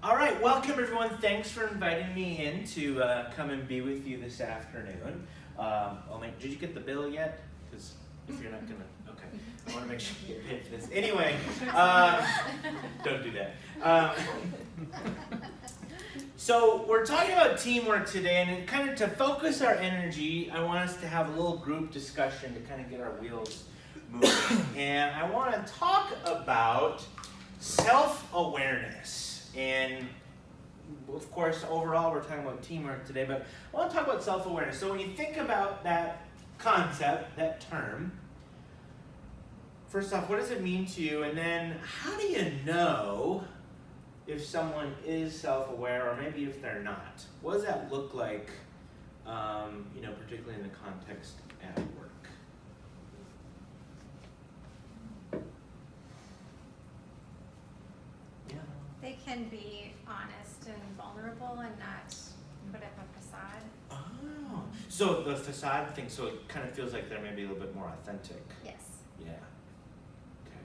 All right, welcome everyone. Thanks for inviting me in to come and be with you this afternoon. Did you get the bill yet? Because if you're not gonna, okay, I want to make sure you get paid for this. Anyway, don't do that. So we're talking about teamwork today, and kind of to focus our energy, I want us to have a little group discussion to kind of get our wheels moving. And I want to talk about self-awareness. And of course, overall, we're talking about teamwork today, but I want to talk about self-awareness. So when you think about that concept, that term, first off, what does it mean to you? And then how do you know if someone is self-aware, or maybe if they're not? What does that look like, particularly in the context at work? They can be honest and vulnerable and not put up a facade. Oh, so the facade thing, so it kind of feels like they're maybe a little bit more authentic. Yes. Yeah. Okay.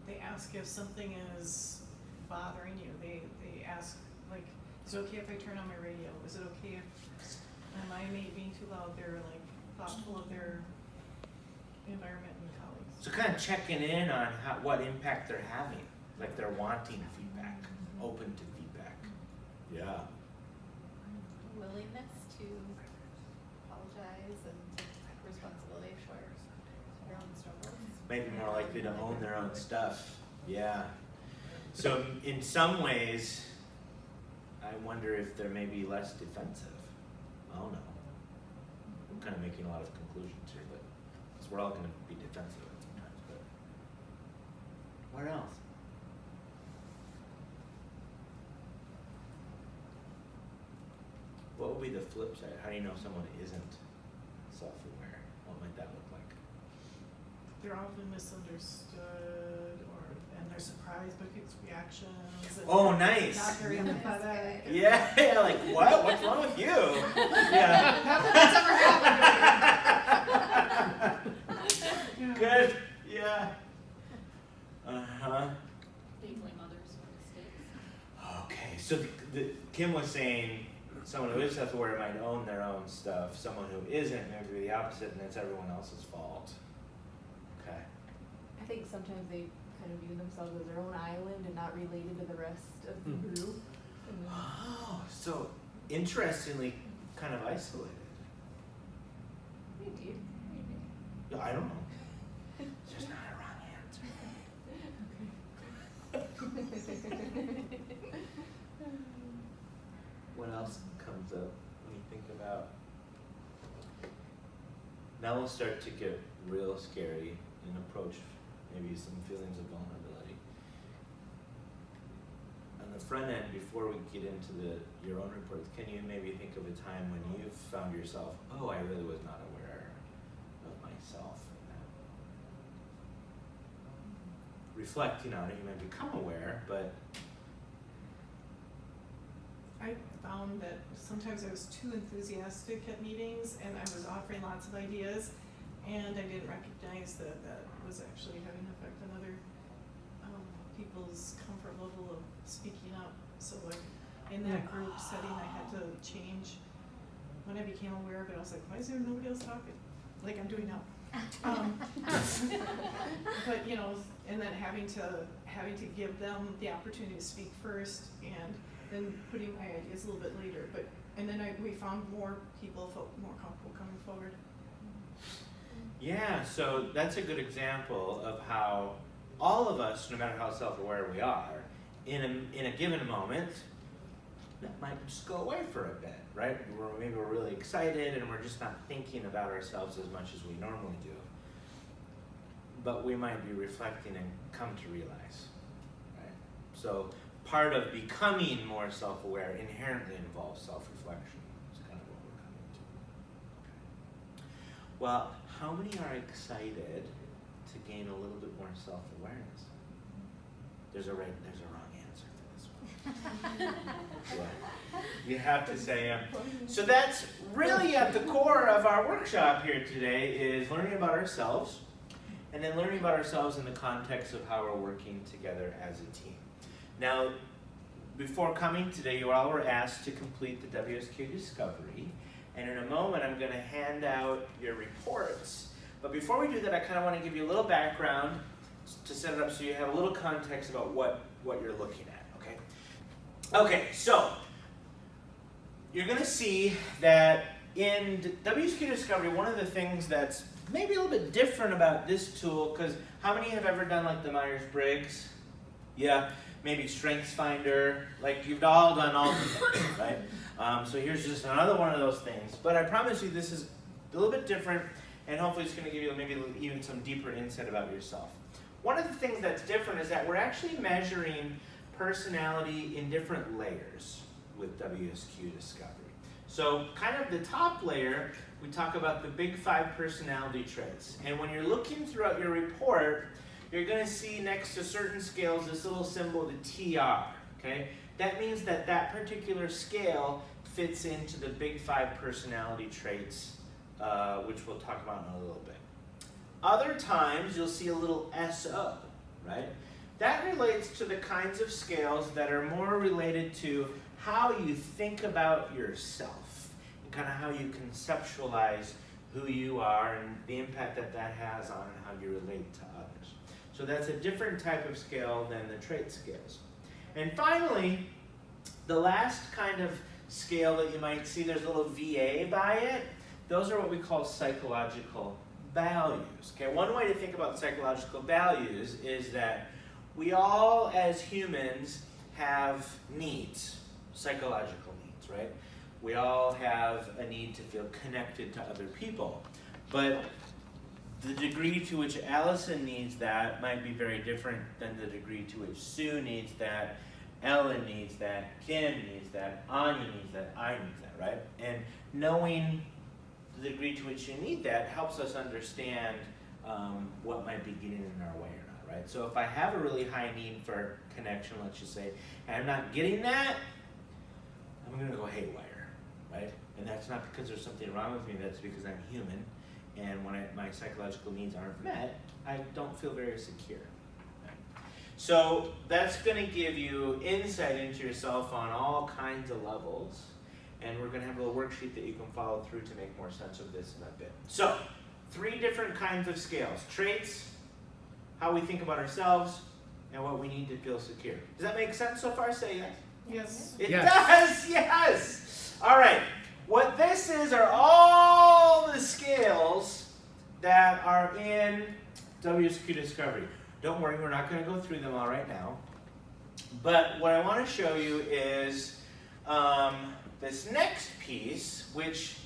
They ask if something is bothering you. They ask, like, is it okay if I turn on my radio? Is it okay if I may being too loud? They're like thoughtful of their environment and colleagues. So kind of checking in on what impact they're having. Like they're wanting feedback, open to feedback. Yeah. Willingness to apologize and take responsibility for their own struggles. Maybe more likely to own their own stuff. Yeah. So in some ways, I wonder if they're maybe less defensive. I don't know. I'm kind of making a lot of conclusions here, but because we're all going to be defensive sometimes. But what else? What would be the flip side? How do you know someone isn't self-aware? What might that look like? They're often misunderstood, and they're surprised by people's reactions. And Oh, nice. Not very empathetic. Yeah, like what? What's wrong with you? Yeah. Not that that's ever happened. Good. Yeah. Uh-huh. They blame others for mistakes. Okay, so Kim was saying someone who is self-aware might own their own stuff. Someone who isn't, maybe the opposite, and it's everyone else's fault. Okay. I think sometimes they kind of view themselves as their own island and not related to the rest of the group. Oh, so interestingly, kind of isolated. Maybe. Yeah, I don't know. It's just not a wrong answer. What else comes up when you think about? Now we'll start to get real scary and approach maybe some feelings of vulnerability. On the front end, before we get into your own reports, can you maybe think of a time when you've found yourself, oh, I really was not aware of myself in that? Reflecting on it, you might become aware, but I found that sometimes I was too enthusiastic at meetings and I was offering lots of ideas and I didn't recognize that that was actually having an effect on other people's comfort level of speaking up. So like in that group setting I had to change. When I became aware of it, I was like, why is there nobody else talking? Like I'm doing now. But and then having to give them the opportunity to speak first and then putting my ideas a little bit later, and then we found more people felt more comfortable coming forward. yeah, so that's a good example of how all of us, no matter how self-aware we are, in a given moment, that might just go away for a bit, right? Maybe we're really excited and we're just not thinking about ourselves as much as we normally do. But we might be reflecting and come to realize, right? So part of becoming more self-aware inherently involves self-reflection. That's kind of what we're coming to. Okay. Well, how many are excited to gain a little bit more self-awareness? There's a wrong answer for this one. Yeah. You have to say, so that's really at the core of our workshop here today, is learning about ourselves, and then learning about ourselves in the context of how we're working together as a team. Now, before coming today, you all were asked to complete the WSQ discovery. And in a moment, I'm going to hand out your reports. But before we do that, I kind of want to give you a little background to set it up so you have a little context about what you're looking at, okay? Okay, so you're going to see that in WSQ Discovery, one of the things that's maybe a little bit different about this tool, because how many have ever done like the Myers-Briggs? Yeah, maybe StrengthsFinder, like you've all done all the things, right? So here's just another one of those things. But I promise you this is a little bit different, and hopefully it's going to give you maybe even some deeper insight about yourself. One of the things that's different is that we're actually measuring personality in different layers with WSQ Discovery. So kind of the top layer, we talk about the big 5 personality traits. And when you're looking throughout your report, you're going to see next to certain scales this little symbol, the TR, okay? That means that that particular scale fits into the big 5 personality traits, which we'll talk about in a little bit. Other times, you'll see a little SO, right? That relates to the kinds of scales that are more related to how you think about yourself and kind of how you conceptualize who you are and the impact that that has on how you relate to others. So that's a different type of scale than the trait scales. And finally, the last kind of scale that you might see, there's a little VA by it. Those are what we call psychological values. Okay, one way to think about psychological values is that we all as humans have needs, psychological needs, right? We all have a need to feel connected to other people. But the degree to which Allison needs that might be very different than the degree to which Sue needs that, Ellen needs that, Kim needs that, Anya needs that, I need that, right? And knowing the degree to which you need that helps us understand what might be getting in our way or not, right? So if I have a really high need for connection, let's just say, and I'm not getting that, I'm going to go haywire, right? And that's not because there's something wrong with me, that's because I'm human, and when my psychological needs aren't met, I don't feel very secure. Right? So that's going to give you insight into yourself on all kinds of levels. And we're going to have a little worksheet that you can follow through to make more sense of this in a bit. So, 3 different kinds of scales. Traits, how we think about ourselves, and what we need to feel secure. Does that make sense so far? Say yes. Yes. It Yes. does, yes! All right, what this is are all the scales that are in WSQ Discovery. Don't worry, we're not going to go through them all right now. But what I want to show you is this next piece, which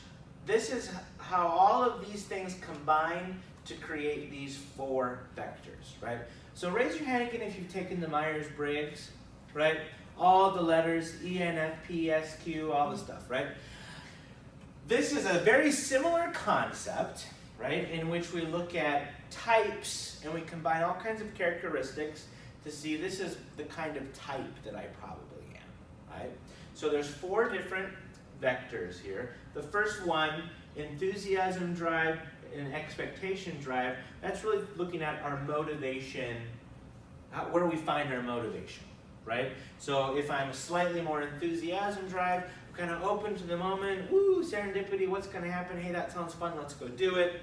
this is how all of these things combine to create these 4 vectors, right? So raise your hand again if you've taken the Myers-Briggs, right? All the letters, E, N, F, P, S, Q, all the stuff, right? This is a very similar concept, right, in which we look at types and we combine all kinds of characteristics to see this is the kind of type that I probably am, right? So there's 4 different vectors here. The first one, enthusiasm drive and expectation drive, that's really looking at our motivation, where we find our motivation, right? So if I'm slightly more enthusiasm drive, I'm kind of open to the moment, woo, serendipity, what's going to happen? Hey, that sounds fun, let's go do it.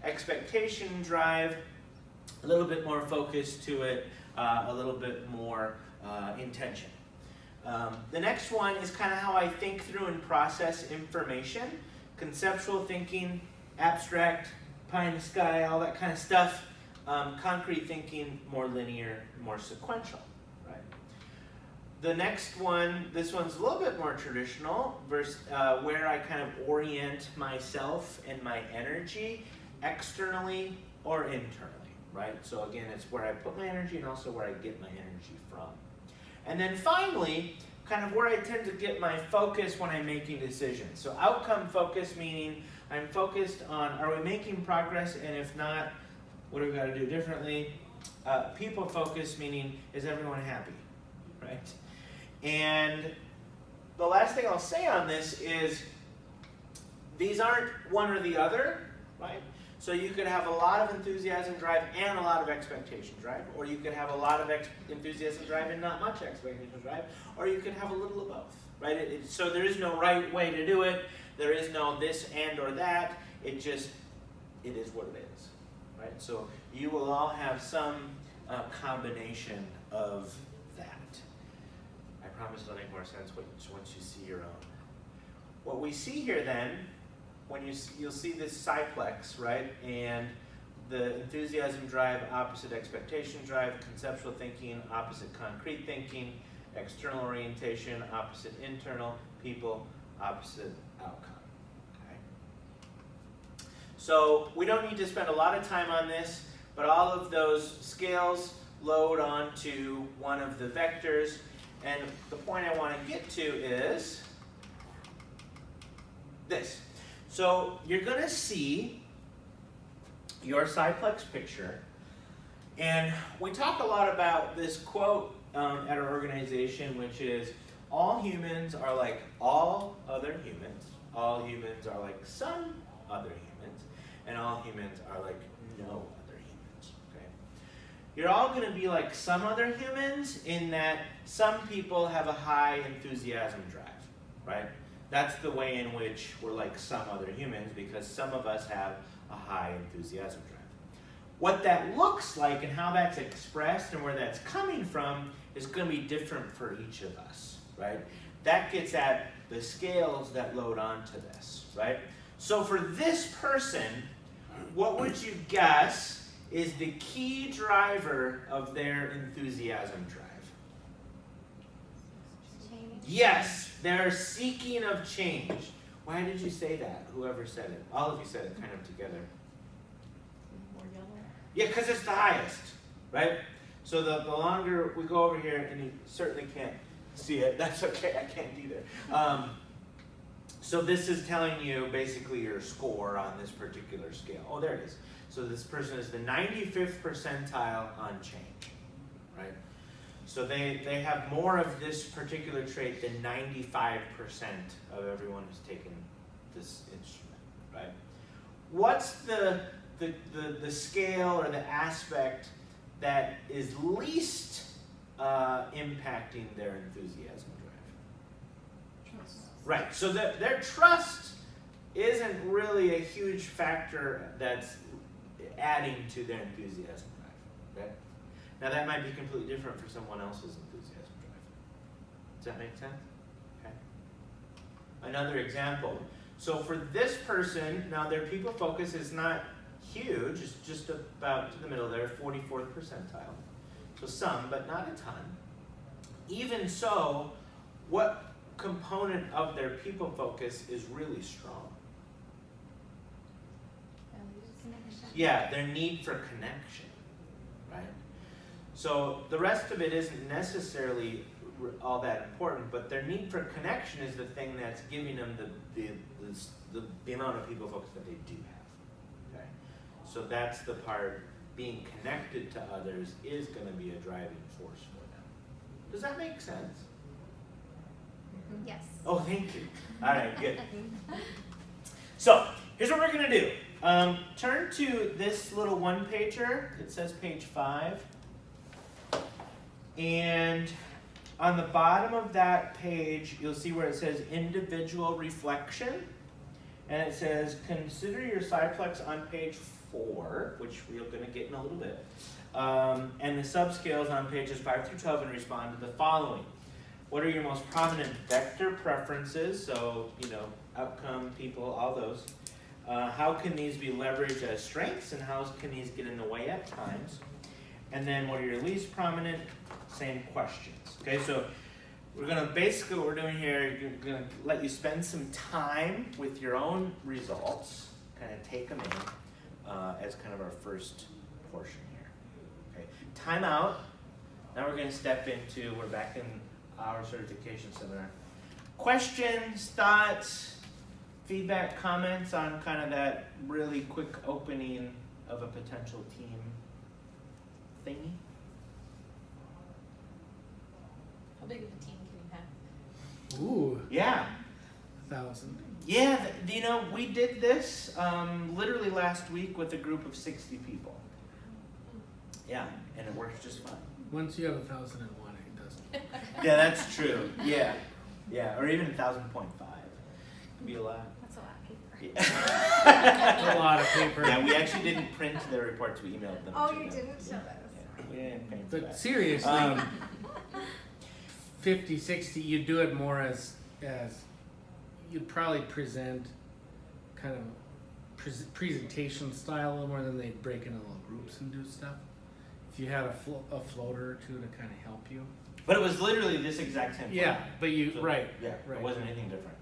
Expectation drive, a little bit more focus to it, a little bit more intention. The next one is kind of how I think through and process information. Conceptual thinking, abstract, pie in the sky, all that kind of stuff. Concrete thinking, more linear, more sequential. Right? The next one, this one's a little bit more traditional, versus where I kind of orient myself and my energy externally or internally. Right? So again, it's where I put my energy and also where I get my energy from. And then finally, kind of where I tend to get my focus when I'm making decisions. So outcome focus, meaning I'm focused on, are we making progress? And if not, what do we got to do differently? People focus, meaning, is everyone happy? Right? And the last thing I'll say on this is, these aren't one or the other, right? So you could have a lot of enthusiasm drive and a lot of expectation drive, or you could have a lot of enthusiasm drive and not much expectation drive, or you could have a little of both, right? So there is no right way to do it. There is no this and or that. It is what it is, right? So you will all have some combination of that. I promise it'll make more sense once you see your own. What we see here then, when you'll see this PsyPlex, right? And the enthusiasm drive, opposite expectation drive, conceptual thinking, opposite concrete thinking, external orientation, opposite internal, people, opposite outcome. Okay? So we don't need to spend a lot of time on this, but all of those scales load onto one of the vectors. And the point I want to get to is this. So you're going to see your PsyPlex picture, and we talk a lot about this quote at our organization, which is, all humans are like all other humans, all humans are like some other humans, and all humans are like no other humans. Okay? You're all going to be like some other humans in that some people have a high enthusiasm drive, right? That's the way in which we're like some other humans, because some of us have a high enthusiasm drive. What that looks like and how that's expressed and where that's coming from is going to be different for each of us, right? That gets at the scales that load onto this, right? So for this person, what would you guess is the key driver of their enthusiasm drive? Change. Yes, they're seeking of change. Why did you say that? Whoever said it. All of you said it kind of together. More yellow. Yeah, because it's the highest, right? So the longer we go over here, and you certainly can't see it. That's okay, I can't either. So this is telling you basically your score on this particular scale. Oh, there it is. So this person is the 95th percentile on change, right? So they have more of this particular trait than 95% of everyone who's taken this instrument, right? What's the scale or the aspect that is least impacting their enthusiasm drive? Trust. Right, so their trust isn't really a huge factor that's adding to their enthusiasm drive, right? Now that might be completely different for someone else's enthusiasm drive. Does that make sense? Okay. Another example. So for this person, now their people focus is not huge, it's just about to the middle there, 44th percentile. So some, but not a ton. Even so, what component of their people focus is really strong? Connection. Yeah, their need for connection, right? So the rest of it isn't necessarily all that important, but their need for connection is the thing that's giving them the amount of people focus that they do have, okay? So that's the part, being connected to others is going to be a driving force for them. Does that make sense? Yes. Oh, thank you. All right, good. So here's what we're going to do. Turn to this little one-pager. It says page 5. And on the bottom of that page, you'll see where it says individual reflection. And it says, consider your PsyPlex on page 4, which we're going to get in a little bit. And the subscales on pages 5 through 12 and respond to the following. What are your most prominent vector preferences? So, outcome, people, all those. How can these be leveraged as strengths, and how can these get in the way at times? And then what are your least prominent? Same questions. Okay, so we're going to basically what we're doing here, you're going to let you spend some time with your own results, kind of take them in as kind of our first portion here. Okay, time out. Now we're going to step into, we're back in our certification seminar. Questions, thoughts, feedback, comments on kind of that really quick opening of a potential team thingy? How big of a team can you have? Ooh, Yeah. 1,000. Yeah, you know, we did this literally last week with a group of 60 people. Yeah, and it works just fine. Once you have 1,001, it doesn't. Yeah, that's true. Yeah, or even 1,000.5 could be a lot. That's a lot of paper. Yeah. A lot of paper. Yeah, we actually didn't print the reports. We emailed them. Oh, to you them. didn't? Yeah, yeah, we didn't print But that. seriously, 50, 60, you do it more as you'd probably present kind of presentation style a little more than they'd break into little groups and do stuff. If you had a floater or two to kind of help you. But it was literally this exact same. Yeah, format. but you, So, right. Yeah, right. it wasn't anything different.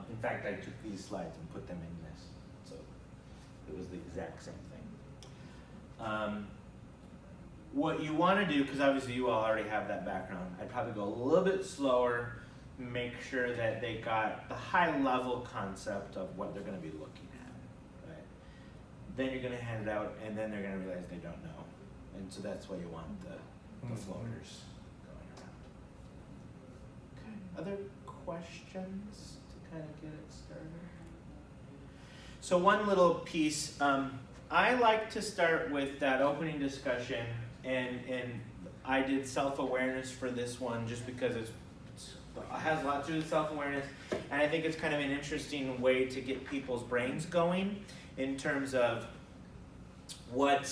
In fact, I took these slides and put them in this, so it was the exact same thing. What you want to do, because obviously you all already have that background, I'd probably go a little bit slower, make sure that they got the high level concept of what they're going to be looking at, right? Then you're going to hand it out, and then they're going to realize they don't know, and so that's why you want the floaters going around. Okay. Other questions to kind of get it started? So one little piece, I like to start with that opening discussion, and I did self-awareness for this one just because it has a lot to do with self-awareness, and I think it's kind of an interesting way to get people's brains going in terms of what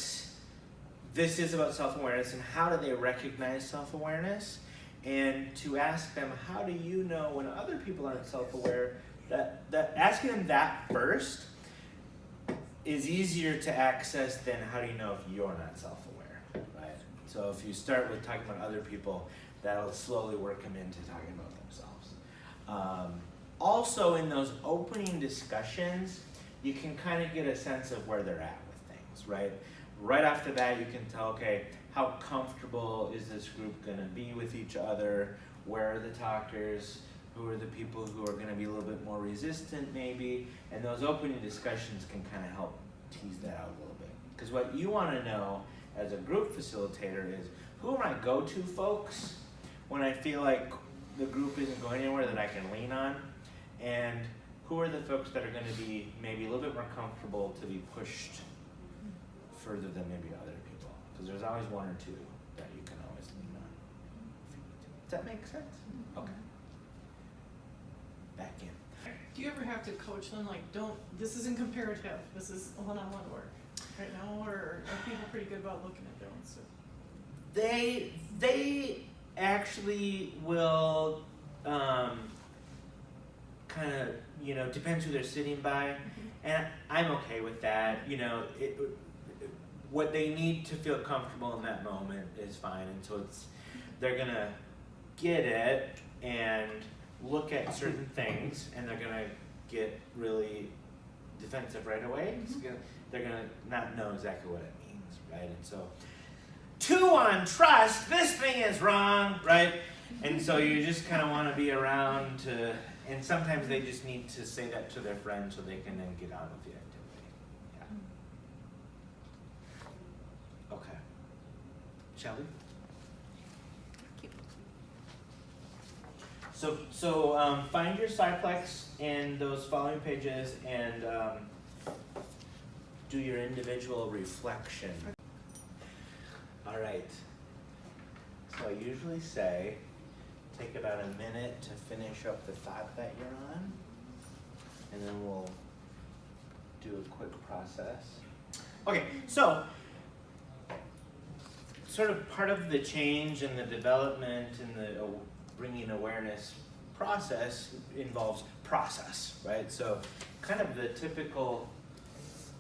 this is about self-awareness and how do they recognize self-awareness, and to ask them, how do you know when other people aren't self-aware, that asking them that first is easier to access than how do you know if you're not self-aware, right? So if you start with talking about other people, that'll slowly work them into talking about themselves. Also in those opening discussions, you can kind of get a sense of where they're at with things, right? Right off the bat, you can tell, okay, how comfortable is this group gonna be with each other? Where are the talkers? Who are the people who are gonna be a little bit more resistant maybe? And those opening discussions can kind of help tease that out a little bit. Because what you wanna know as a group facilitator is, who are my go-to folks when I feel like the group isn't going anywhere that I can lean on? And who are the folks that are gonna be maybe a little bit more comfortable to be pushed further than maybe other people? Because there's always one or two that you can always lean on. Does that make sense? Okay. Back in. Do you ever have to coach them, like, this isn't comparative, this is one-on-one work right now, or are people pretty good about looking at their own stuff? They actually will kind of, you know, depends who they're sitting by, and I'm okay with that. You know, what they need to feel comfortable in that moment is fine, and so they're gonna get it and look at certain things, and they're gonna get really defensive right away. They're gonna not know exactly what it means, right? And so, 2 on trust, this thing is wrong, right? And so you just kind of want to be around to, and sometimes they just need to say that to their friends so they can then get on with the activity. Yeah. Okay. Shelby? So find your PsyPlex in those following pages and do your individual reflection. All right. So I usually say, take about a minute to finish up the thought that you're on, and then we'll do a quick process. Okay, so sort of part of the change and the development and the bringing awareness process involves process, right? So kind of the typical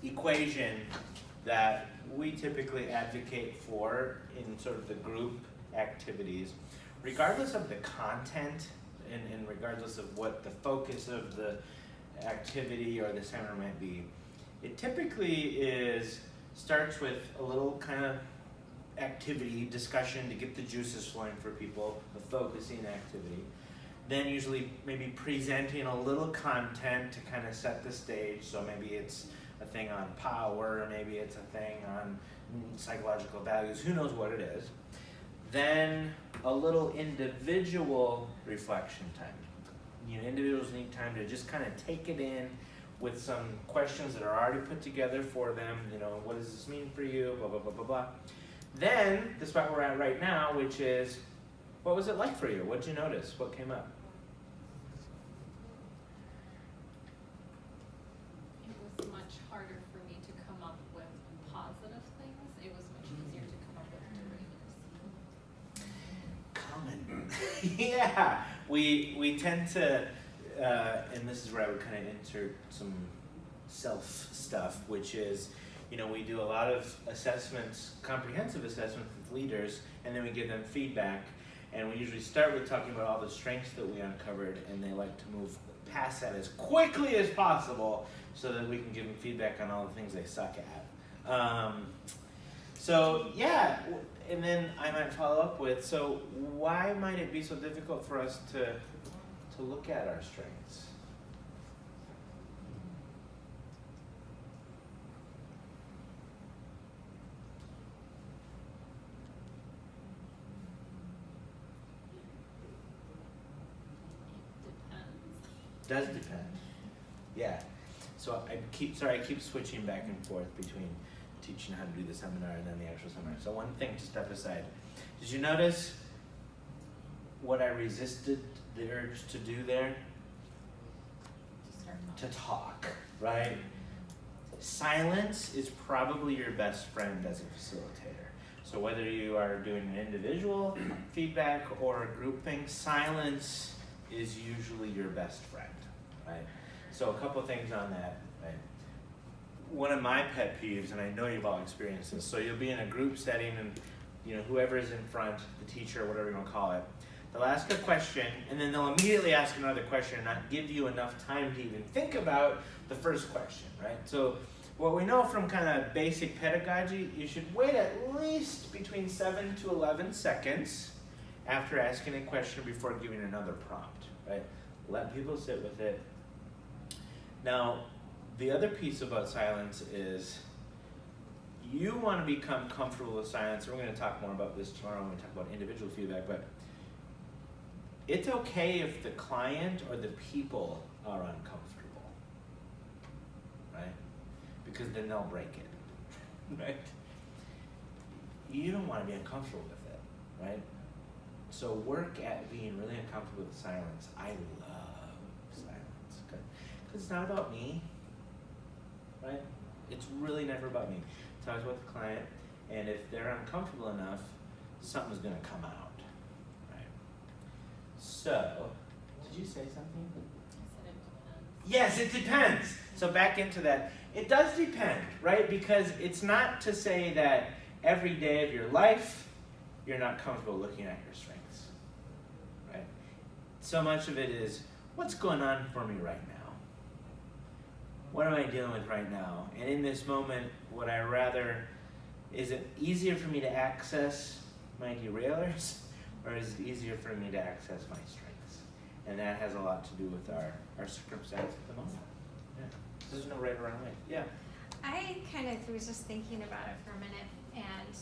equation that we typically advocate for in sort of the group activities, regardless of the content and regardless of what the focus of the activity or the seminar might be, it typically starts with a little kind of activity, discussion to get the juices flowing for people, a focusing activity. Then usually maybe presenting a little content to kind of set the stage. So maybe it's a thing on power, maybe it's a thing on psychological values, who knows what it is. Then a little individual reflection time. individuals need time to just kind of take it in with some questions that are already put together for them. What does this mean for you? Blah, blah, blah, blah, blah. Then, the spot we're at right now, which is, what was it like for you? What did you notice? What came up? It was much harder for me to come up with positive things. It was much easier to come up with negatives. Common. Yeah, we tend to, and this is where I would kind of insert some self stuff, which is, we do a lot of assessments, comprehensive assessments with leaders, and then we give them feedback. And we usually start with talking about all the strengths that we uncovered, and they like to move past that as quickly as possible so that we can give them feedback on all the things they suck at. So yeah, and then I might follow up with, so why might it be so difficult for us to look at our strengths? Does depend. Yeah. So I keep switching back and forth between teaching how to do the seminar and then the actual seminar. So one thing to step aside. Did you notice what I resisted the urge to do there? To start To talk, right? Silence is probably your best friend as a facilitator. So whether you are doing an individual feedback or a group thing, silence is usually your best friend, right? So a couple things on that, right? One of my pet peeves, and I know you've all experienced this, so you'll be in a group setting and whoever is in front, the teacher, whatever you want to call it, they'll ask a question and then they'll immediately ask another question and not give you enough time to even think about the first question, right? So what we know from kind of basic pedagogy, you should wait at least between 7 to 11 seconds after asking a question before giving another prompt, right? Let people sit with it. Now, the other piece about silence is you want to become comfortable with silence. We're going to talk more about this tomorrow when we talk about individual feedback, but it's okay if the client or the people are uncomfortable, right? Because then they'll break it, right? You don't want to be uncomfortable with it, right? So work at being really uncomfortable with silence. I love silence, okay? Because it's not about me, right? It's really never about me. It's always about the client, and if they're uncomfortable enough, something's gonna come out, right? So, did you say something? I said it depends. Yes, it depends. So back into that. It does depend, right? Because it's not to say that every day of your life, you're not comfortable looking at your strengths, right? So much of it is, what's going on for me right now? What am I dealing with right now? And in this moment, would I rather, is it easier for me to access my derailers, or is it easier for me to access my strengths? And that has a lot to do with our circumstance at the moment. Yeah. There's no right or wrong way. Yeah. I kind of was just thinking about it for a minute, and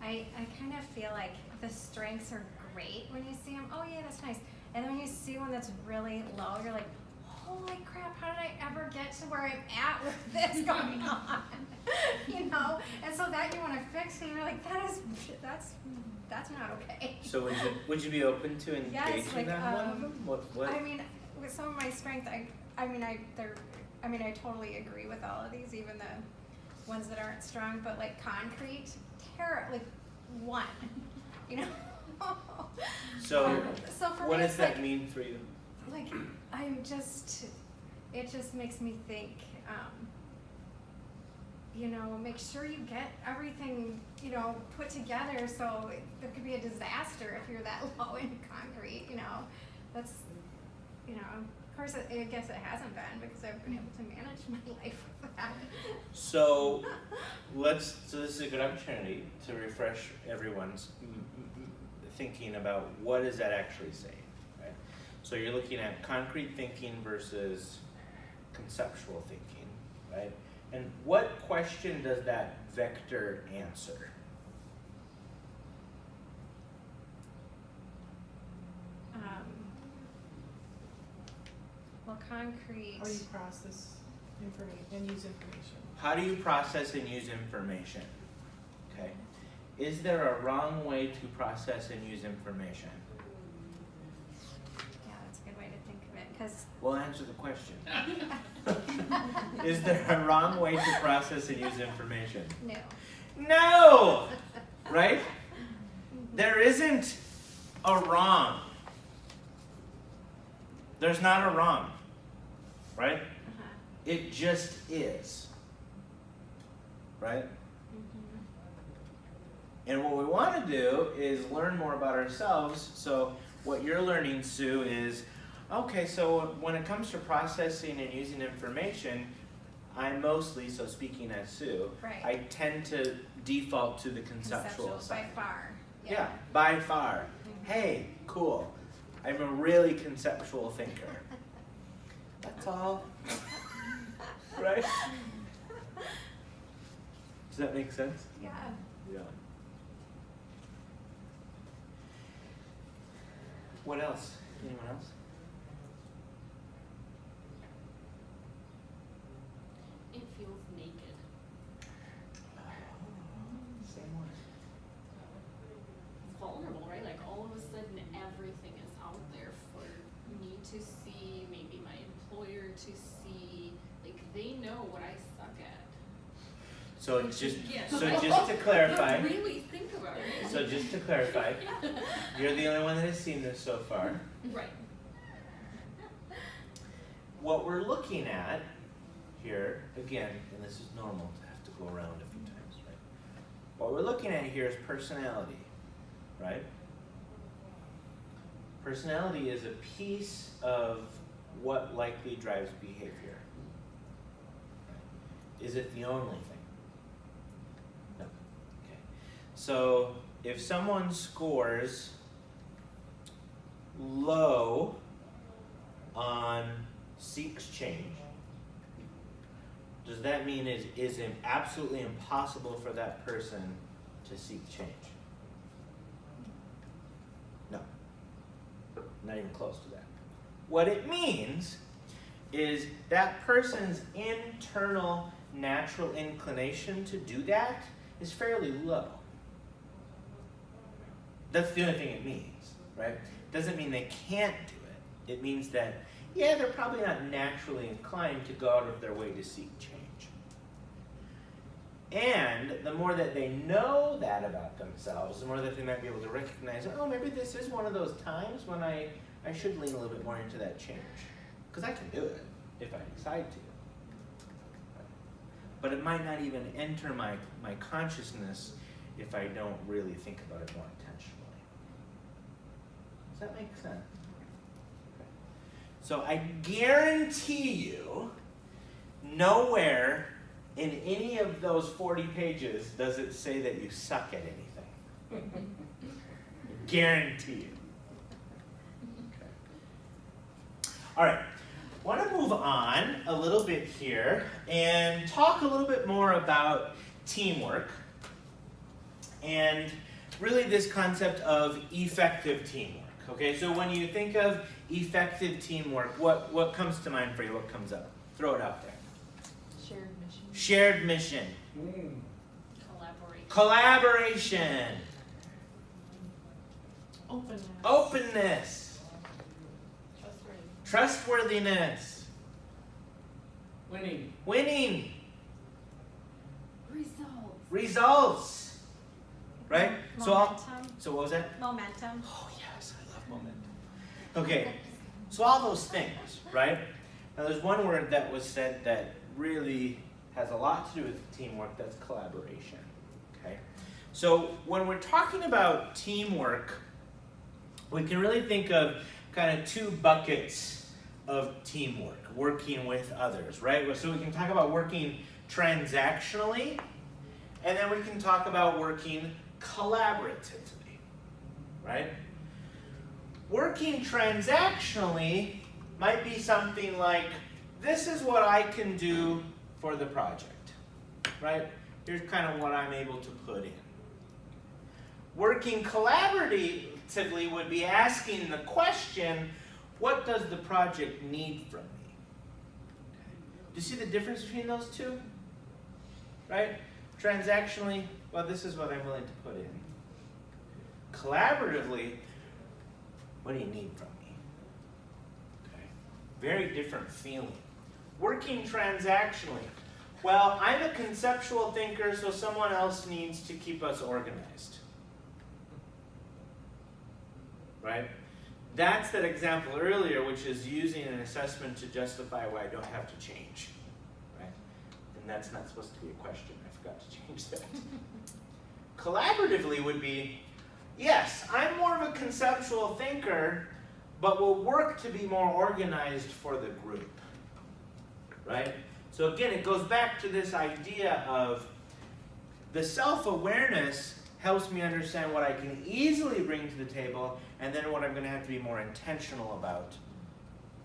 I kind of feel like the strengths are great when you see them. Oh yeah, that's nice. And then when you see one that's really low, you're like, holy crap, how did I ever get to where I'm at with this going on? And so that you want to fix, and you're like, that's not okay. So would you be open to engaging Yes, like, on one of them? What? I mean, with some of my strengths, I totally agree with all of these, even the ones that aren't strong, but like concrete, one, So, So for what me, does it's that like, mean for you? like, it just makes me think, make sure you get everything, put together, so there could be a disaster if you're that low in concrete, that's, of course, I guess it hasn't been, because I've been able to manage my life with that. So this is a good opportunity to refresh everyone's thinking about what does that actually say, right? So you're looking at concrete thinking versus conceptual thinking, right? And what question does that vector answer? Well, concrete. How do you process information and use information? How do you process and use information? Okay. Is there a wrong way to process and use information? Yeah, that's a good way to think of it, because We'll answer the question. Is there a wrong way to process and use information? no. No! Right? There isn't a wrong. There's not a wrong. Right? Uh-huh. It just is. Right? Mhm. And what we want to do is learn more about ourselves. So what you're learning, Sue, is, okay, so when it comes to processing and using information, I mostly, so speaking as Sue, Right. I tend to default to the conceptual By side. far. Yeah, by far. Mhm. Hey, cool. I'm a really conceptual thinker. That's all. Right? Does that make sense? Yeah. Yeah. What else? Anyone else? It feels naked. Same one. Vulnerable, right? Like all of a sudden everything is out there for me to see, maybe my employer to see. Like they know what I suck at. So Which just again, so like, just to clarify, But really think about it. so just to clarify, you're the only one that has seen this so far. Right. What we're looking at here, again, and this is normal to have to go around a few times, right? What we're looking at here is personality, right? Personality is a piece of what likely drives behavior. Is it the only thing? No. Okay. So if someone scores low on seeks change, does that mean it is absolutely impossible for that person to seek change? No. Not even close to that. What it means is that person's internal natural inclination to do that is fairly low. That's the only thing it means, right? Doesn't mean they can't do it. It means that, yeah, they're probably not naturally inclined to go out of their way to seek change. And the more that they know that about themselves, the more that they might be able to recognize, oh, maybe this is one of those times when I should lean a little bit more into that change. Because I can do it if I decide to. But it might not even enter my consciousness if I don't really think about it more intentionally. Does that make sense? Okay. So I guarantee you, nowhere in any of those 40 pages does it say that you suck at anything. Guarantee you. Okay. All right. I want to move on a little bit here and talk a little bit more about teamwork and really this concept of effective teamwork. Okay, so when you think of effective teamwork, what comes to mind for you? What comes up? Throw it out there. Shared mission. Shared mission. Collaboration. Collaboration. Openness. Openness. Trustworthy. Trustworthiness. Winning. Winning. Results. Results. Right? Momentum. So what was that? Momentum. Oh yes, I love momentum. Okay, so all those things, right? Now there's one word that was said that really has a lot to do with teamwork, that's collaboration, okay? So when we're talking about teamwork, we can really think of kind of two buckets of teamwork, working with others, right? So we can talk about working transactionally, and then we can talk about working collaboratively, right? Working transactionally might be something like, this is what I can do for the project, right? Here's kind of what I'm able to put in. Working collaboratively would be asking the question, what does the project need from me? you see the difference between those two? Right? Transactionally, well, this is what I'm willing to put in. Collaboratively, what do you need from me? Okay. Very different feeling. Working transactionally, well, I'm a conceptual thinker, so someone else needs to keep us organized. Right? That's that example earlier, which is using an assessment to justify why I don't have to change. Right? And that's not supposed to be a question. I forgot to change that. Collaboratively would be, yes, I'm more of a conceptual thinker, but will work to be more organized for the group. Right? So again, it goes back to this idea of the self-awareness helps me understand what I can easily bring to the table, and then what I'm going to have to be more intentional about,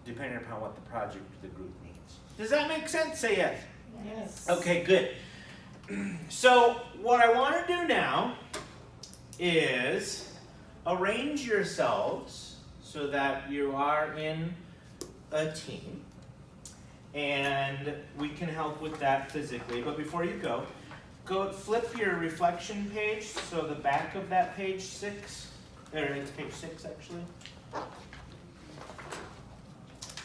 depending upon what the project or the group needs. Does that make sense? Say yes. Yes. Okay, good. So what I want to do now is arrange yourselves so that you are in a team, and we can help with that physically. But before you go flip your reflection page, so the back of that page 6, or it's page 6 actually.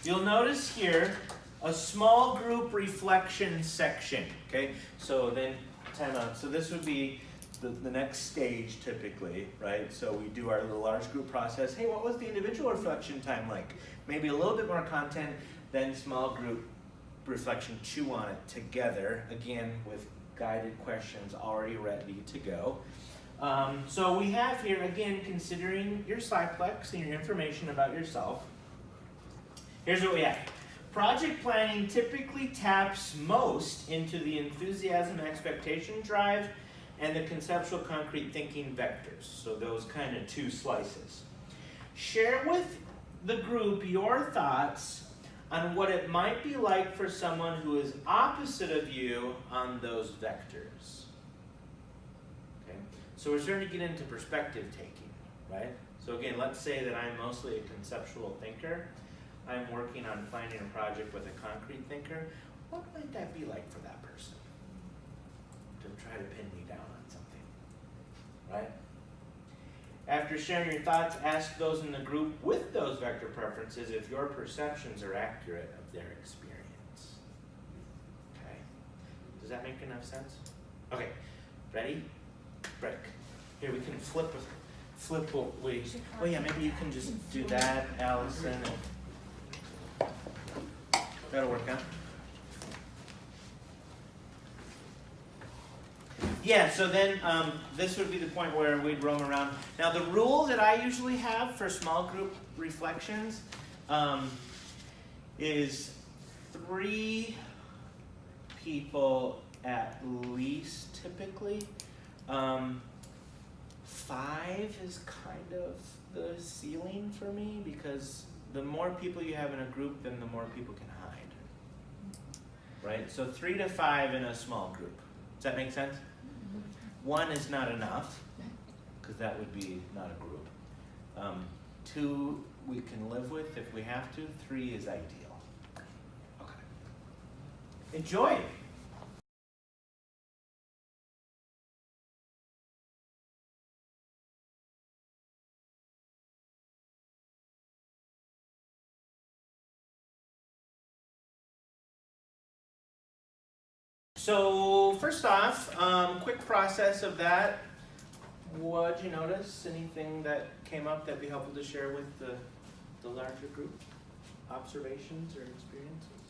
You'll notice here a small group reflection section, okay? So then, time out. So this would be the next stage typically, right? So we do our little large group process. Hey, what was the individual reflection time like? Maybe a little bit more content, then small group reflection, chew on it together, again with guided questions already ready to go. So we have here, again, considering your PsyPlex and your information about yourself. Here's what we have. Project planning typically taps most into the enthusiasm, expectation, drive, and the conceptual concrete thinking vectors. So those kind of 2 slices. Share with the group your thoughts on what it might be like for someone who is opposite of you on those vectors. Okay? So we're starting to get into perspective taking, right? So again, let's say that I'm mostly a conceptual thinker. I'm working on finding a project with a concrete thinker. What might that be like for that person? To try to pin me down on something, right? After sharing your thoughts, ask those in the group with those vector preferences if your perceptions are accurate of their experience. Okay? Does that make enough sense? Okay, ready? Break. Here, we can flip what we, oh yeah, maybe you can just do that, Allison. That'll work out. Yeah, so then this would be the point where we'd roam around. Now the rule that I usually have for small group reflections is 3 people at least typically. 5 is kind of the ceiling for me because the more people you have in a group, then the more people can hide. Right? So 3 to 5 in a small group. Does that make sense? 1 is not enough, because that would be not a group. 2 we can live with if we have to. 3 is ideal. Okay. Enjoy it. So first off, quick process of that. What'd you notice? Anything that came up that'd be helpful to share with the larger group? Observations or experiences?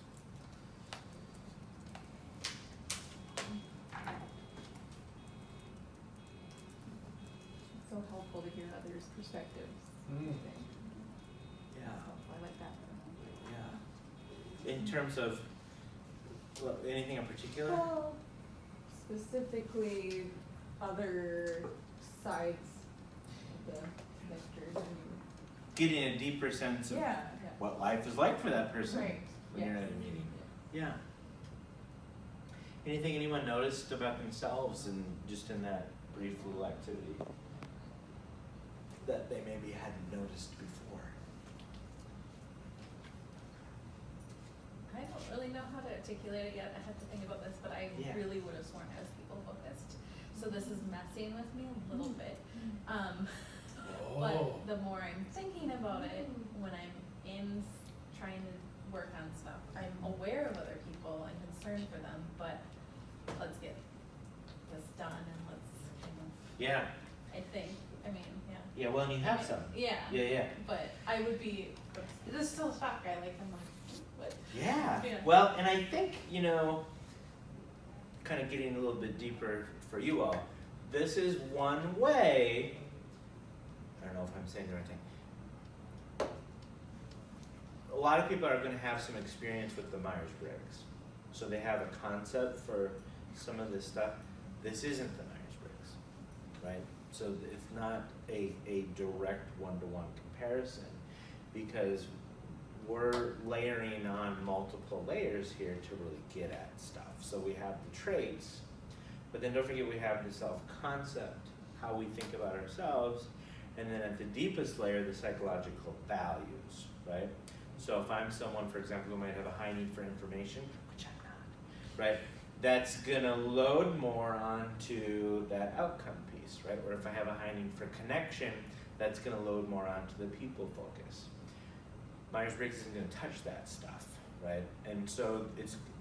It's so helpful to hear others' perspectives. I think. Yeah. I like that. Yeah. In terms of anything in particular? Well, specifically other sides of the vectors. Getting a deeper sense of Yeah. what life is like for that person Right. when you're at a meeting. Yeah. Anything anyone noticed about themselves and just in that brief little activity that they maybe hadn't noticed before? I don't really know how to articulate it yet. I had to think about this, but I Yeah. really would have sworn I was people focused. So this is messing with me a little bit. Oh. But the more I'm thinking about it, when I'm trying to work on stuff, I'm aware of other people and concerned for them, but let's get this done and let's kind of, Yeah, I think, I mean, yeah. yeah, well, and you have some. Yeah. Yeah. But I would be, this is still a shock, I'm like, what? Yeah, Yeah. well, and I think, kind of getting a little bit deeper for you all, this is one way, I don't know if I'm saying the right thing. A lot of people are going to have some experience with the Myers-Briggs. So they have a concept for some of this stuff. This isn't the Myers-Briggs, right? So it's not a direct one-to-one comparison because we're layering on multiple layers here to really get at stuff. So we have the traits, but then don't forget we have the self-concept, how we think about ourselves, and then at the deepest layer, the psychological values, right? So if I'm someone, for example, who might have a high need for information, which I'm not, right? That's gonna load more onto that outcome piece, right? Or if I have a high need for connection, that's gonna load more onto the people focus. Myers-Briggs isn't gonna touch that stuff, right? And so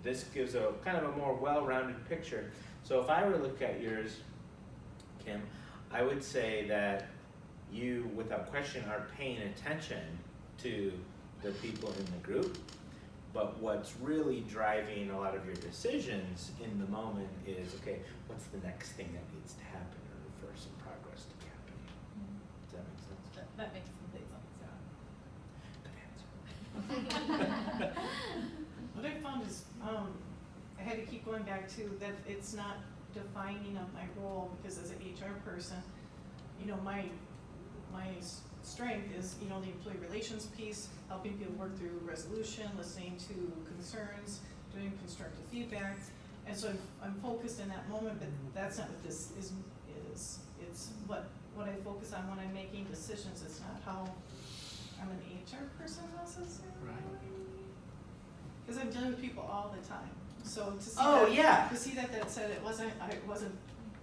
this gives a kind of a more well-rounded picture. So if I were to look at yours, Kim, I would say that you, without question, are paying attention to the people in the group, but what's really driving a lot of your decisions in the moment is, okay, what's the next thing that needs to happen in order for some progress to be happening? Does that make sense? That makes complete sense, Good answer. What I found is, I had to keep going back to that it's not defining of my role, because as an HR person, my strength is, the employee relations piece, helping people work through resolution, listening to concerns, doing constructive feedback. And so I'm focused in that moment, but that's not what this is. It's what I focus on when I'm making decisions. It's not how I'm an HR person necessarily. Right. Because I'm dealing with people all the time. So to see Oh, that, yeah. to see that said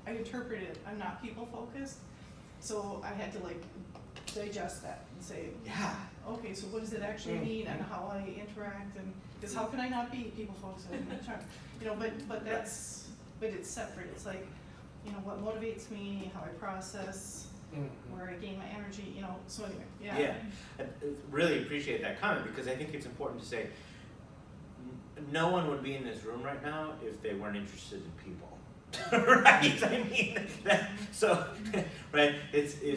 I interpreted I'm not people focused. So I had to digest that and say, Yeah. okay, so what does it actually mean and how I interact, and because how can I not be people focused in HR? But it's separate. It's like, what motivates me, how I process, where I gain my energy, so anyway, yeah. Yeah, I really appreciate that comment because I think it's important to say no one would be in this room right now if they weren't interested in people. Right? I mean, so, right?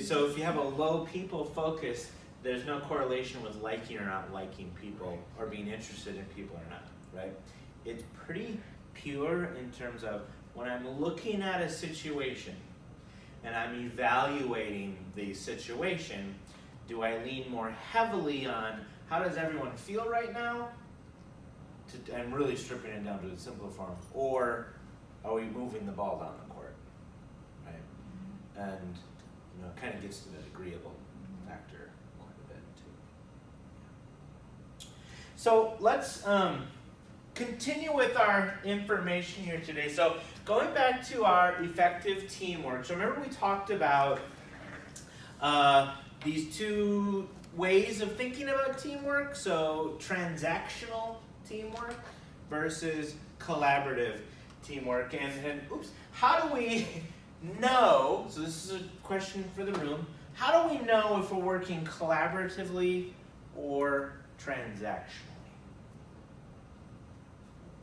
So if you have a low people focus, there's no correlation with liking or not liking people or being interested in people or not, right? It's pretty pure in terms of when I'm looking at a situation and I'm evaluating the situation, do I lean more heavily on how does everyone feel right now? I'm really stripping it down to a simpler form, or are we moving the ball down the court, right? And it kind of gets to the agreeable factor quite a bit too. So let's continue with our information here today. So going back to our effective teamwork. So remember we talked about these two ways of thinking about teamwork. So transactional teamwork versus collaborative teamwork. And how do we know, so this is a question for the room, how do we know if we're working collaboratively or transactionally?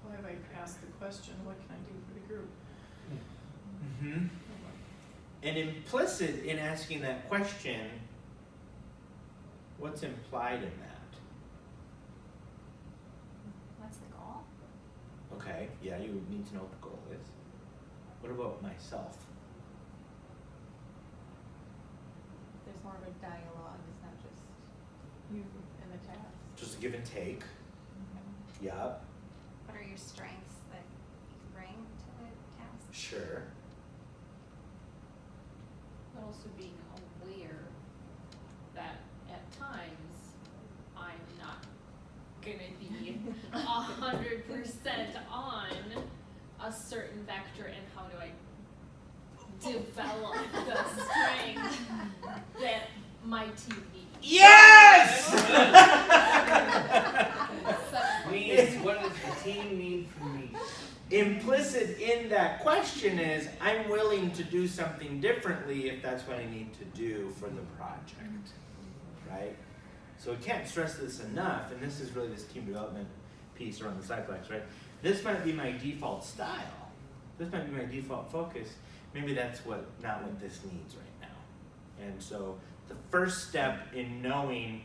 Why have I asked the question, what can I do for the group? Mm-hmm. And implicit in asking that question, what's implied in that? What's the goal? Okay, yeah, you need to know what the goal is. What about myself? There's more of a dialogue, it's not just you and the task. Just a give and take. Yup, What are your strengths that you bring to the task? sure. But also being aware that at times I'm not gonna be 100% on a certain vector, and how do I develop the strength that my team needs? Yes! Needs, what does the team need from me? Implicit in that question is, I'm willing to do something differently if that's what I need to do for the project, right? So we can't stress this enough, and this is really this team development piece around the PsyPlex, right? This might be my default style. This might be my default focus. Maybe that's not what this needs right now. And so the first step in knowing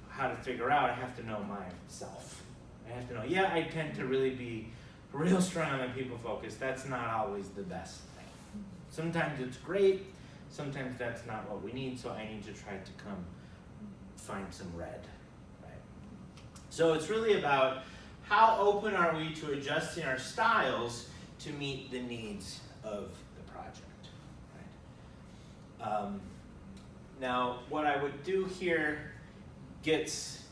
how to figure out, I have to know myself. I have to know, yeah, I tend to really be real strong on my people focus. That's not always the best thing. Sometimes it's great, sometimes that's not what we need, so I need to try to find some red, right? So it's really about how open are we to adjusting our styles to meet the needs of the project, right? Now, what I would do here gets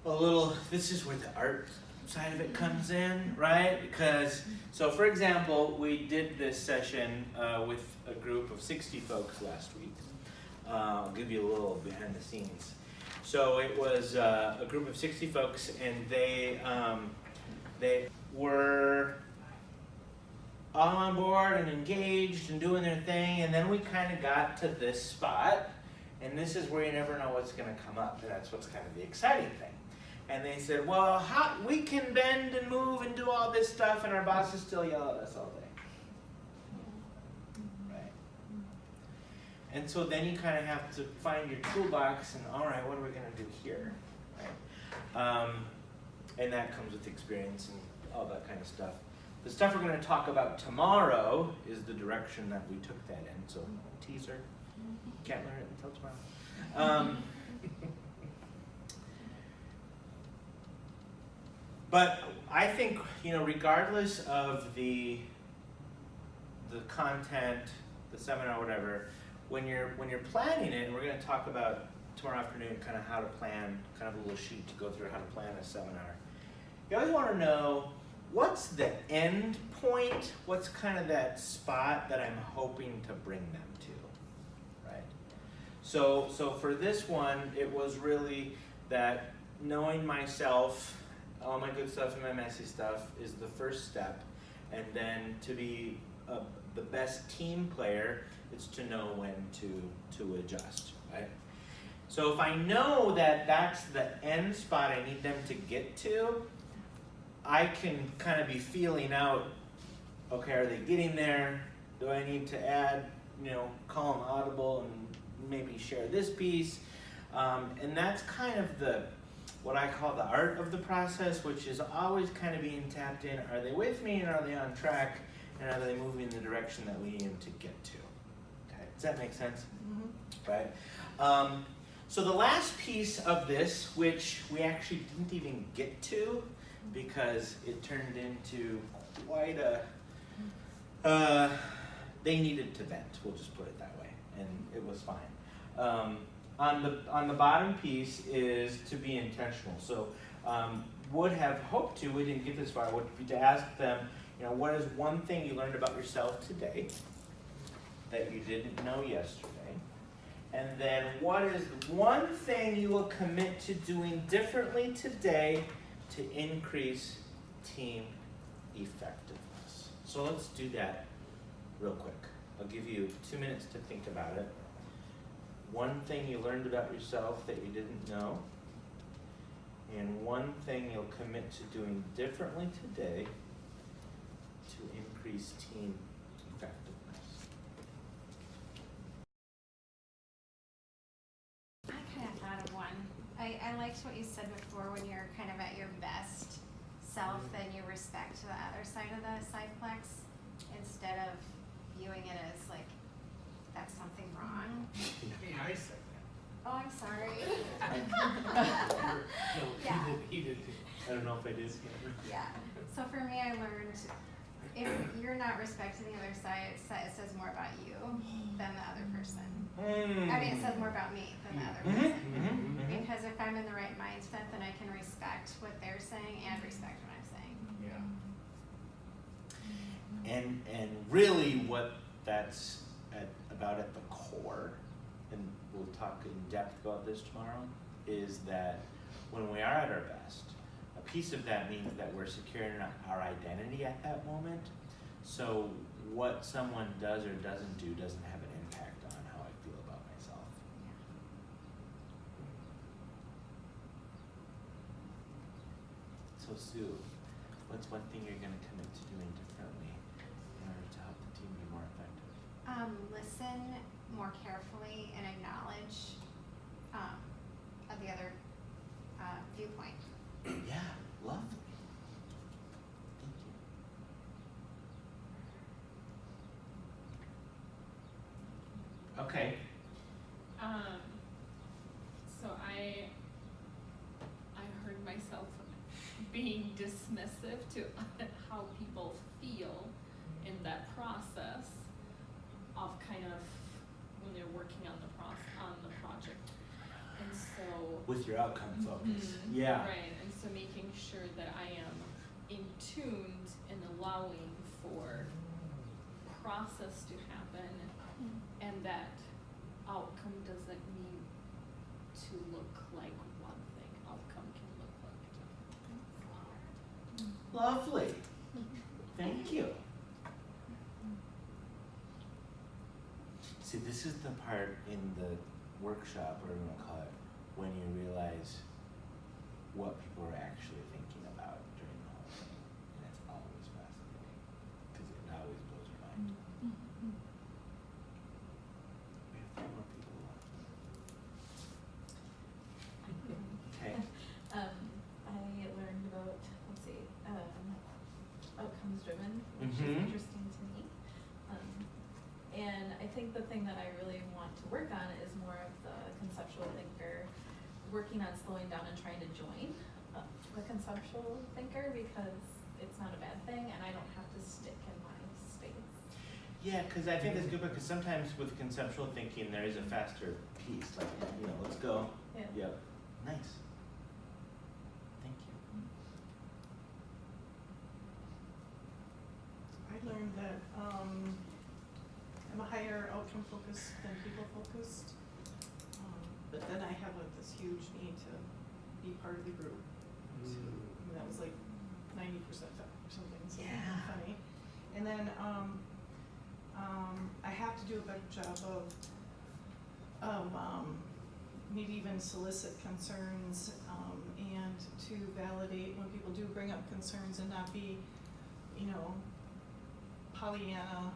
a little, this is where the art side of it comes in, right? Because, so for example, we did this session with a group of 60 folks last week. I'll give you a little behind the scenes. So it was a group of 60 folks, and they were all on board and engaged and doing their thing, and then we kind of got to this spot, and this is where you never know what's going to come up, and that's what's kind of the exciting thing. And they said, well, how we can bend and move and do all this stuff, and our bosses still yell at us all day. Right? And so then you kind of have to find your toolbox and, all right, what are we going to do here? Right? And that comes with experience and all that kind of stuff. The stuff we're going to talk about tomorrow is the direction that we took that in. So, teaser. Can't learn it until tomorrow. But I think, regardless of the content, the seminar, whatever, when you're planning it, and we're going to talk about tomorrow afternoon kind of how to plan, kind of a little sheet to go through how to plan a seminar. You always want to know, what's the end point? What's kind of that spot that I'm hoping to bring them to, right? So for this one, it was really that knowing myself, all my good stuff and my messy stuff is the first step, and then to be the best team player, it's to know when to adjust, right? So if I know that that's the end spot I need them to get to, I can kind of be feeling out, okay, are they getting there? Do I need to add, call them audible and maybe share this piece? And that's kind of what I call the art of the process, which is always kind of being tapped in. Are they with me, and are they on track, and are they moving in the direction that we need them to get to? Okay, does that make sense? Mm-hmm. Right? So the last piece of this, which we actually didn't even get to, because it turned into quite they needed to vent, we'll just put it that way, and it was fine. On the bottom piece is to be intentional. So would have hoped to, we didn't get this far, would be to ask them, what is one thing you learned about yourself today that you didn't know yesterday? And then what is one thing you will commit to doing differently today to increase team effectiveness? So let's do that real quick. I'll give you 2 minutes to think about it. One thing you learned about yourself that you didn't know, and one thing you'll commit to doing differently today to increase team effectiveness. I kind of thought of one. I liked what you said before, when you're kind of at your best self, then you respect the other side of the PsyPlex instead of viewing it as like that's something wrong. Hey, I said Oh, I'm sorry. that. No, Yeah. he did too. I don't know if I did. Yeah. So for me, I learned if you're not respecting the other side, it says more about you than the other person. I mean, it says more about me than the other person. Because if I'm in the right mindset, then I can And really what that's about at the core, and we'll talk in depth about this tomorrow, is that when we are at our best, a piece of that means that we're securing our identity at that moment. So what someone does or doesn't do doesn't have an impact on how I feel about myself. So Sue, what's one thing you're going to commit to doing differently in order to help the team be more effective? Listen more carefully and acknowledge of the other viewpoint. Yeah, lovely. Thank you. Okay. So I heard myself being dismissive to how people feel in that process of kind of when they're working on the project, and so With your outcome focus. Mhm. Yeah. Right, and so making sure that I am in tuned and allowing for process to happen, and that outcome doesn't need to look like one thing. Outcome can look like different things. Lovely. Thank you. See, this is the part in the workshop, whatever you want to call it, when you realize what people are actually thinking about during the whole thing. And it's always fascinating, because it always blows your mind. We have 3 more people left. Okay. I learned about, outcomes driven, which Mhm. is interesting to me. And I think the thing that I really want to work on is more of the conceptual thinker, working on slowing down and trying to join the conceptual thinker, because it's not a bad thing and I don't have to stick in my space. Yeah, because I think that's good, because sometimes with conceptual thinking, there is a faster piece, like, let's go. Yeah. Yep. Nice. Thank you. I learned that I'm a higher outcome focused than people focused. But then I have this huge need to be part of the group. I mean, that was like 90% or something Yeah. funny. And then I have to do a better job of maybe even solicit concerns and to validate when people do bring up concerns and not be, Pollyanna,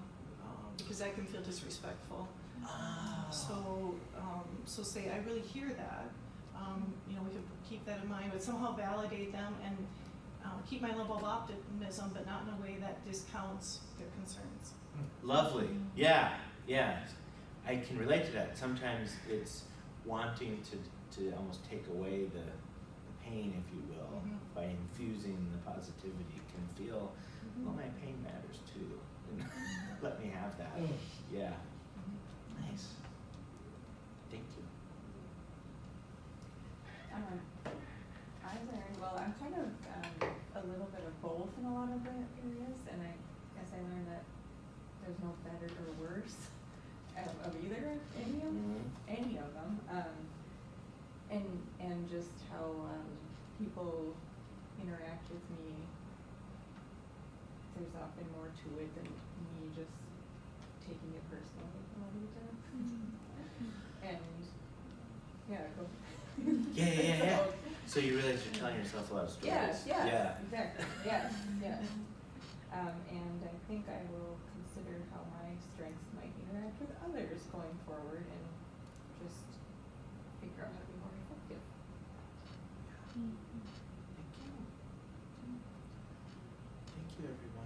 because that can feel disrespectful. Oh. So say, I really hear that, we can keep that in mind, but somehow validate them and keep my level of optimism, but not in a way that discounts their concerns. Lovely. Yeah, yeah. I can relate to that. Sometimes it's wanting to almost take away the pain, if you will, Mhm. by infusing the positivity. Can feel, well, my pain matters too. And let me have that. Yeah. Nice. Thank you. I learned, well, I'm kind of a little bit of both in a lot of the areas, and I guess I learned that there's no better or worse of either, any of them, and just how people interact with me. There's often more to it than me just taking it personally a lot of the time. And yeah, go. Yeah. So you realize you're telling yourself a lot of stories. Yes, Yeah. exactly, yes. And I think I will consider how my strengths might interact with others going forward and just figure out how to be more effective. Thank you. Thank you, everybody.